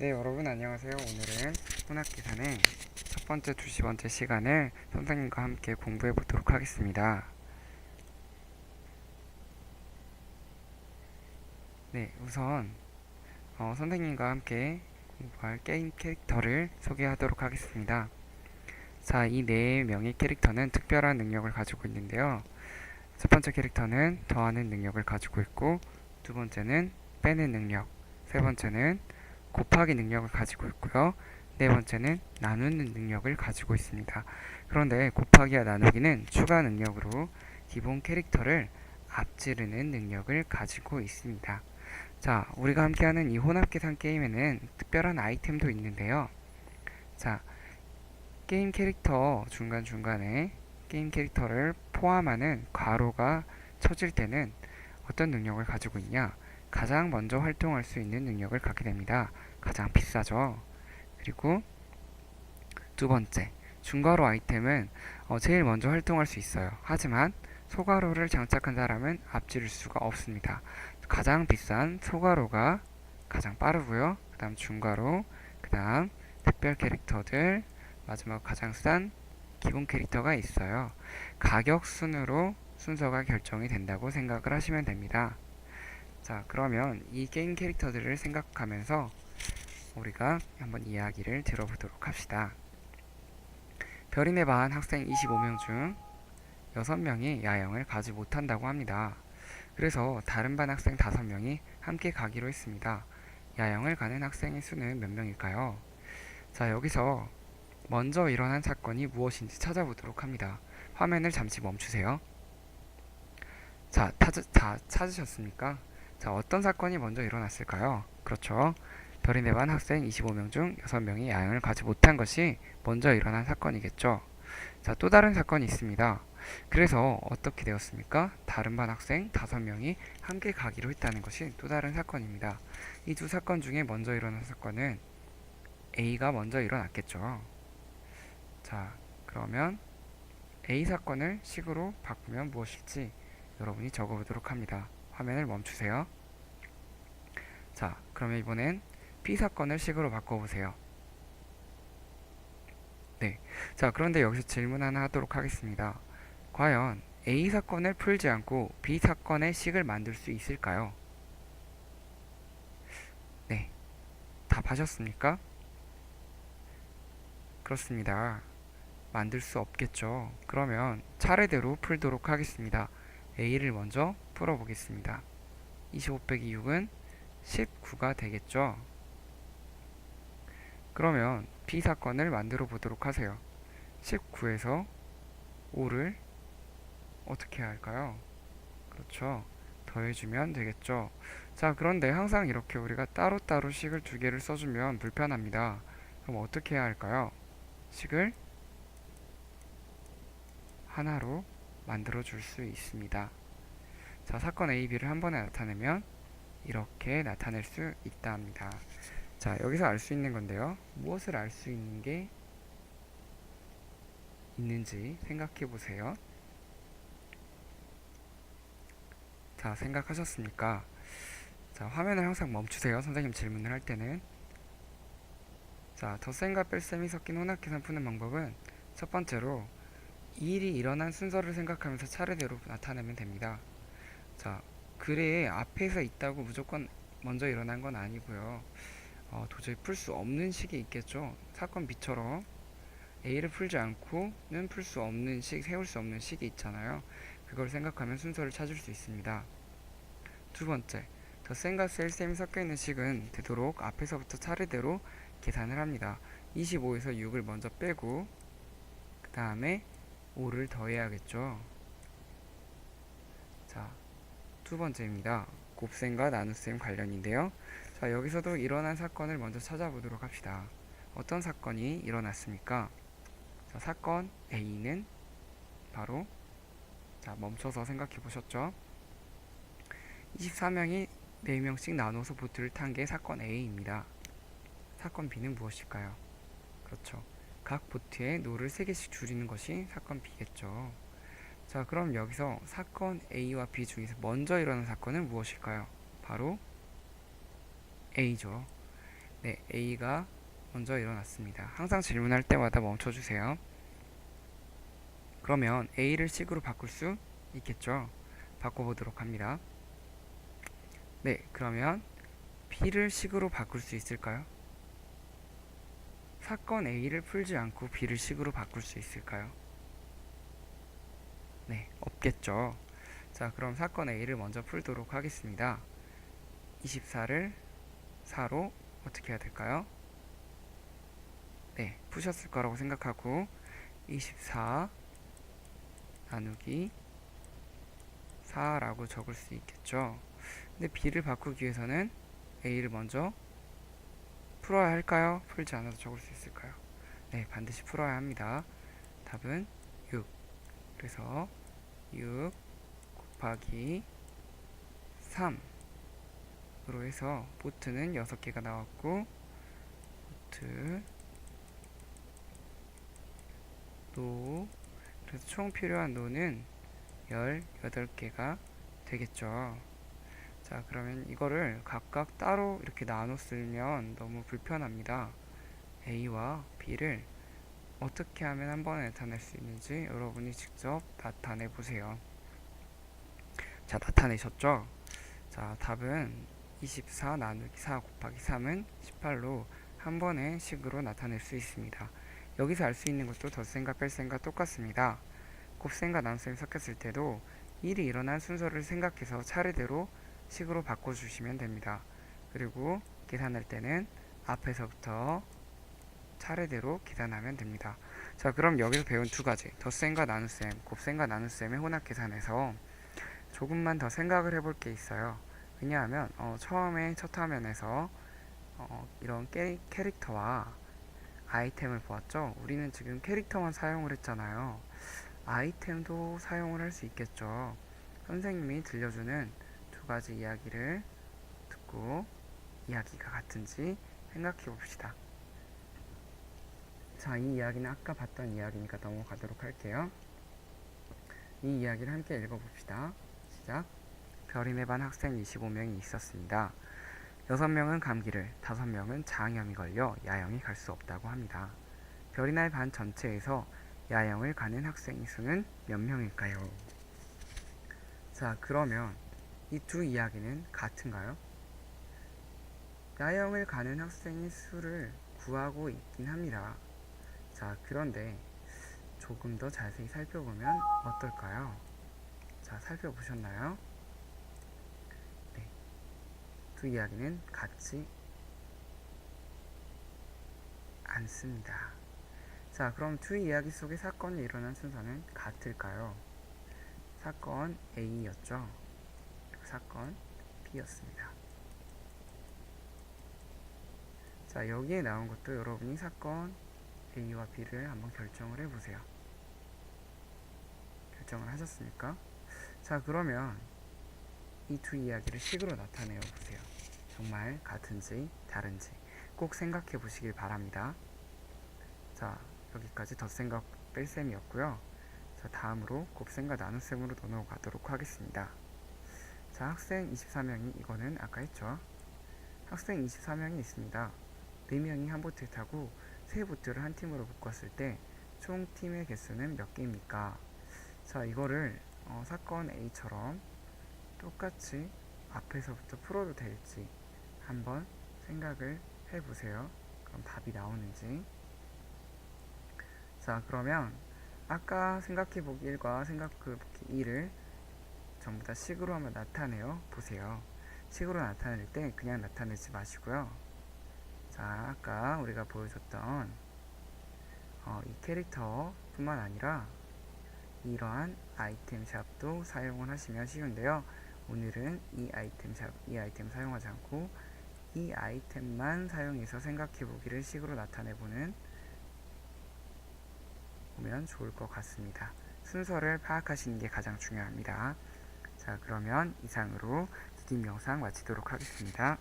네, 여러분 안녕하세요. 오늘은 혼합계산의 첫 번째, 두 번째 시간을 선생님과 함께 공부해 보도록 하겠습니다. 네, 우선 선생님과 함께 공부할 게임 캐릭터를 소개하도록 하겠습니다. 자, 이 네 명의 캐릭터는 특별한 능력을 가지고 있는데요. 첫 번째 캐릭터는 더하는 능력을 가지고 있고, 두 번째는 빼는 능력, 세 번째는 곱하기 능력을 가지고 있고요. 네 번째는 나누는 능력을 가지고 있습니다. 그런데 곱하기와 나누기는 추가 능력으로 기본 캐릭터를 앞지르는 능력을 가지고 있습니다. 자, 우리가 함께하는 이 혼합계산 게임에는 특별한 아이템도 있는데요. 자, 게임 캐릭터 중간중간에 게임 캐릭터를 포함하는 괄호가 쳐질 때는 어떤 능력을 가지고 있냐? 가장 먼저 활동할 수 있는 능력을 갖게 됩니다. 가장 비싸죠. 그리고 두 번째, 중괄호 아이템은 제일 먼저 활동할 수 있어요. 하지만 소괄호를 장착한 사람은 앞지를 수가 없습니다. 가장 비싼 소괄호가 가장 빠르고요. 그 다음 중괄호, 그 다음 특별 캐릭터들, 마지막 가장 싼 기본 캐릭터가 있어요. 가격 순으로 순서가 결정이 된다고 생각을 하시면 됩니다. 자, 그러면 이 게임 캐릭터들을 생각하면서 우리가 한번 이야기를 들어보도록 합시다. 별인의 반 학생 25명 중 6명이 야영을 가지 못한다고 합니다. 그래서 다른 반 학생 5명이 함께 가기로 했습니다. 야영을 가는 학생의 수는 몇 명일까요? 자, 여기서 먼저 일어난 사건이 무엇인지 찾아보도록 합니다. 화면을 잠시 멈추세요. 자, 찾으셨습니까? 자, 어떤 사건이 먼저 일어났을까요? 그렇죠. 별인의 반 학생 25명 중 6명이 야영을 가지 못한 것이 먼저 일어난 사건이겠죠. 자, 또 다른 사건이 있습니다. 그래서 어떻게 되었습니까? 다른 반 학생 5명이 함께 가기로 했다는 것이 또 다른 사건입니다. 이 두 사건 중에 먼저 일어난 사건은 A가 먼저 일어났겠죠. 자, 그러면 A 사건을 식으로 바꾸면 무엇일지 여러분이 적어보도록 합니다. 화면을 멈추세요. 자, 그러면 이번엔 B 사건을 식으로 바꿔보세요. 네. 자, 그런데 여기서 질문 하나 하도록 하겠습니다. 과연 A 사건을 풀지 않고 B 사건의 식을 만들 수 있을까요? 네. 답하셨습니까? 그렇습니다. 만들 수 없겠죠. 그러면 차례대로 풀도록 하겠습니다. A를 먼저 풀어보겠습니다. 25 빼기 6은 19가 되겠죠. 그러면 B 사건을 만들어 보도록 하세요. 19에서 5를 어떻게 해야 할까요? 그렇죠. 더해주면 되겠죠. 자, 그런데 항상 이렇게 우리가 따로따로 식을 두 개를 써주면 불편합니다. 그럼 어떻게 해야 할까요? 식을 하나로 만들어 줄 수 있습니다. 자, 사건 A, B를 한 번에 나타내면 이렇게 나타낼 수 있다 합니다. 자, 여기서 알 수 있는 건데요. 무엇을 알 수 있는 게 있는지 생각해 보세요. 자, 생각하셨습니까? 자, 화면을 항상 멈추세요. 선생님 질문을 할 때는. 자, 덧셈과 뺄셈이 섞인 혼합계산 푸는 방법은 첫 번째로 이 일이 일어난 순서를 생각하면서 차례대로 나타내면 됩니다. 자, 글에 앞에서 있다고 무조건 먼저 일어난 건 아니고요. 도저히 풀 수 없는 식이 있겠죠. 사건 B처럼 A를 풀지 않고는 풀 수 없는 식, 세울 수 없는 식이 있잖아요. 그걸 생각하면 순서를 찾을 수 있습니다. 두 번째, 덧셈과 셀셈이 섞여있는 식은 되도록 앞에서부터 차례대로 계산을 합니다. 25에서 6을 먼저 빼고 그 다음에 5를 더해야겠죠. 자, 두 번째입니다. 곱셈과 나눗셈 관련인데요. 자, 여기서도 일어난 사건을 먼저 찾아보도록 합시다. 어떤 사건이 일어났습니까? 자, 사건 A는 바로, 자, 멈춰서 생각해 보셨죠? 24명이 4명씩 나눠서 보트를 탄 게 사건 A입니다. 사건 B는 무엇일까요? 그렇죠. 각 보트에 노를 3개씩 줄이는 것이 사건 B겠죠. 자, 그럼 여기서 사건 A와 B 중에서 먼저 일어난 사건은 무엇일까요? 바로 A죠. 네, A가 먼저 일어났습니다. 항상 질문할 때마다 멈춰주세요. 그러면 A를 식으로 바꿀 수 있겠죠? 바꿔보도록 합니다. 네, 그러면 B를 식으로 바꿀 수 있을까요? 사건 A를 풀지 않고 B를 식으로 바꿀 수 있을까요? 네, 없겠죠. 자, 그럼 사건 A를 먼저 풀도록 하겠습니다. 24를 4로 어떻게 해야 될까요? 네, 푸셨을 거라고 생각하고 24 나누기 4라고 적을 수 있겠죠. 근데 B를 바꾸기 위해서는 A를 먼저 풀어야 할까요? 풀지 않아도 적을 수 있을까요? 네, 반드시 풀어야 합니다. 답은 6. 그래서 6 곱하기 3으로 해서 보트는 6개가 나왔고 보트 노 그래서 총 필요한 노는 18개가 되겠죠. 자, 그러면 이거를 각각 따로 이렇게 나눠 쓰면 너무 불편합니다. A와 B를 어떻게 하면 한 번에 나타낼 수 있는지 여러분이 직접 나타내 보세요. 자, 나타내셨죠? 자, 답은 24 나누기 4 곱하기 3은 18로 한 번에 식으로 나타낼 수 있습니다. 여기서 알 수 있는 것도 덧셈과 뺄셈과 똑같습니다. 곱셈과 나눗셈이 섞였을 때도 일이 일어난 순서를 생각해서 차례대로 식으로 바꿔주시면 됩니다. 그리고 계산할 때는 앞에서부터 차례대로 계산하면 됩니다. 자, 그럼 여기서 배운 두 가지 덧셈과 나눗셈, 곱셈과 나눗셈의 혼합 계산에서 조금만 더 생각을 해볼 게 있어요. 왜냐하면 처음에 첫 화면에서 이런 캐릭터와 아이템을 보았죠. 우리는 지금 캐릭터만 사용을 했잖아요. 아이템도 사용을 할 수 있겠죠. 선생님이 들려주는 두 가지 이야기를 듣고 이야기가 같은지 생각해 봅시다. 자, 이 이야기는 아까 봤던 이야기니까 넘어가도록 할게요. 이 이야기를 함께 읽어봅시다. 시작. 별이네 반 학생 25명이 있었습니다. 6명은 감기를, 5명은 장염이 걸려 야영이 갈 수 없다고 합니다. 별이네 반 전체에서 야영을 가는 학생의 수는 몇 명일까요? 자, 그러면 이 두 이야기는 같은가요? 야영을 가는 학생의 수를 구하고 있긴 합니다. 자, 그런데 조금 더 자세히 살펴보면 어떨까요? 자, 살펴보셨나요? 네, 두 이야기는 같지 않습니다. 자, 그럼 두 이야기 속의 사건이 일어난 순서는 같을까요? 사건 A였죠. 그리고 사건 B였습니다. 자, 여기에 나온 것도 여러분이 사건 A와 B를 한번 결정을 해보세요. 결정을 하셨습니까? 자, 그러면 이 두 이야기를 식으로 나타내어 보세요. 정말 같은지 다른지 꼭 생각해 보시길 바랍니다. 자, 여기까지 덧셈과 뺄셈이었고요. 자, 다음으로 곱셈과 나눗셈으로 넘어가도록 하겠습니다. 자, 학생 24명이 이거는 아까 했죠. 학생 24명이 있습니다. 4명이 한 보트에 타고 3보트를 한 팀으로 묶었을 때 총 팀의 개수는 몇 개입니까? 자, 이거를 사건 A처럼 똑같이 앞에서부터 풀어도 될지 한번 생각을 해보세요. 그럼 답이 나오는지. 자, 그러면 아까 생각해보기 1과 생각해보기 2를 전부 다 식으로 한번 나타내어 보세요. 식으로 나타낼 때 그냥 나타내지 마시고요. 자, 아까 우리가 보여줬던 이 캐릭터 뿐만 아니라 이러한 아이템 샵도 사용을 하시면 쉬운데요. 오늘은 이 아이템 사용하지 않고 이 아이템만 사용해서 생각해보기를 식으로 나타내보면 좋을 것 같습니다. 순서를 파악하시는 게 가장 중요합니다. 자, 그러면 이상으로 디딤 영상 마치도록 하겠습니다.